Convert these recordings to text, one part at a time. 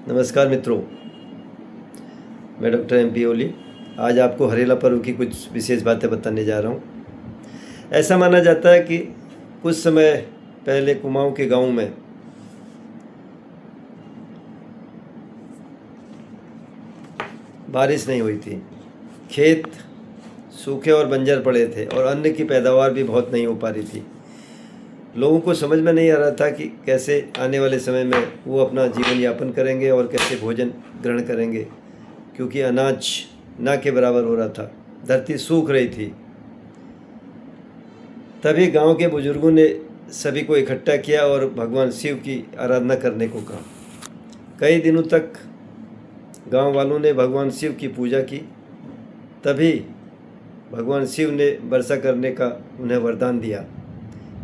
नमस्कार मित्रों, मैं डॉक्टर एम पी ओली आज आपको हरेला पर्व की कुछ विशेष बातें बताने जा रहा हूँ। ऐसा माना जाता है कि कुछ समय पहले कुमाऊँ के गांव में बारिश नहीं हुई थी। खेत सूखे और बंजर पड़े थे और अन्न की पैदावार भी बहुत नहीं हो पा रही थी। लोगों को समझ में नहीं आ रहा था कि कैसे आने वाले समय में वो अपना जीवन यापन करेंगे और कैसे भोजन ग्रहण करेंगे, क्योंकि अनाज ना के बराबर हो रहा था। धरती सूख रही थी। तभी गांव के बुजुर्गों ने सभी को इकट्ठा किया और भगवान शिव की आराधना करने को कहा। कई दिनों तक गांव वालों ने भगवान शिव की पूजा की। तभी भगवान शिव ने वर्षा करने का उन्हें वरदान दिया।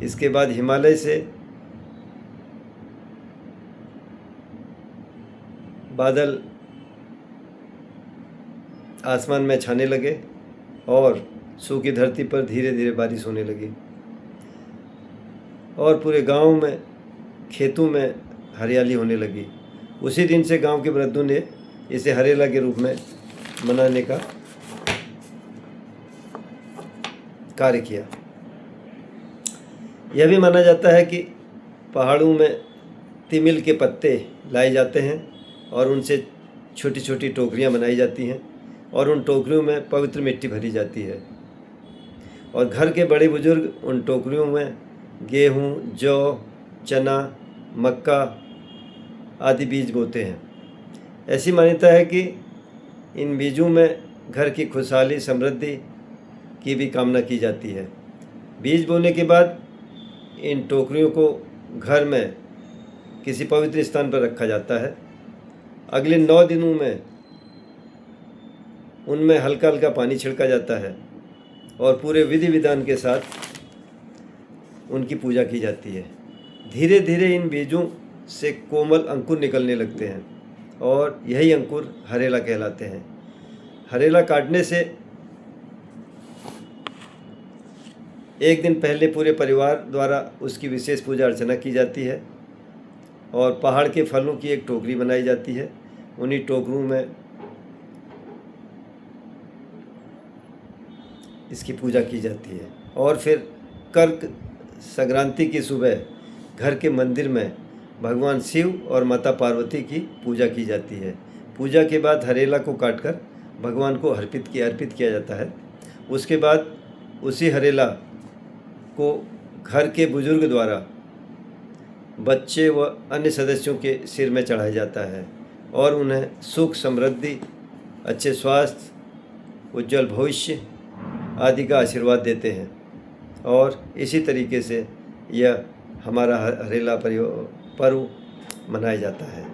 इसके बाद हिमालय से बादल आसमान में छाने लगे और सूखी धरती पर धीरे धीरे बारिश होने लगी और पूरे गांव में, खेतों में हरियाली होने लगी। उसी दिन से गांव के वृद्धों ने इसे हरेला के रूप में मनाने का कार्य किया। यह भी माना जाता है कि पहाड़ों में तिमिल के पत्ते लाए जाते हैं और उनसे छोटी छोटी टोकरियां बनाई जाती हैं और उन टोकरियों में पवित्र मिट्टी भरी जाती है और घर के बड़े बुजुर्ग उन टोकरियों में गेहूँ, जौ, चना, मक्का आदि बीज बोते हैं। ऐसी मान्यता है कि इन बीजों में घर की खुशहाली, समृद्धि की भी कामना की जाती है। बीज बोने के बाद इन टोकरियों को घर में किसी पवित्र स्थान पर रखा जाता है। अगले 9 दिनों में उनमें हल्का हल्का पानी छिड़का जाता है और पूरे विधि विधान के साथ उनकी पूजा की जाती है। धीरे धीरे इन बीजों से कोमल अंकुर निकलने लगते हैं और यही अंकुर हरेला कहलाते हैं। हरेला काटने से एक दिन पहले पूरे परिवार द्वारा उसकी विशेष पूजा अर्चना की जाती है और पहाड़ के फलों की एक टोकरी बनाई जाती है। उन्हीं टोकरों में इसकी पूजा की जाती है और फिर कर्क संक्रांति की सुबह घर के मंदिर में भगवान शिव और माता पार्वती की पूजा की जाती है। पूजा के बाद हरेला को काटकर भगवान को अर्पित किया जाता है। उसके बाद उसी हरेला को घर के बुजुर्ग द्वारा बच्चे व अन्य सदस्यों के सिर में चढ़ाया जाता है और उन्हें सुख, समृद्धि, अच्छे स्वास्थ्य, उज्जवल भविष्य आदि का आशीर्वाद देते हैं और इसी तरीके से यह हमारा हरेला पर्व मनाया जाता है।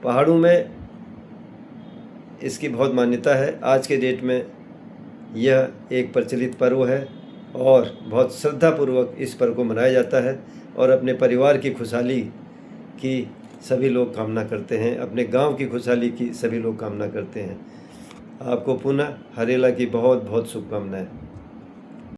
पहाड़ों में इसकी बहुत मान्यता है। आज के डेट में यह एक प्रचलित पर्व है और बहुत श्रद्धापूर्वक इस पर्व को मनाया जाता है और अपने परिवार की खुशहाली की सभी लोग कामना करते हैं, अपने गांव की खुशहाली की सभी लोग कामना करते हैं। आपको पुनः हरेला की बहुत बहुत शुभकामनाएं।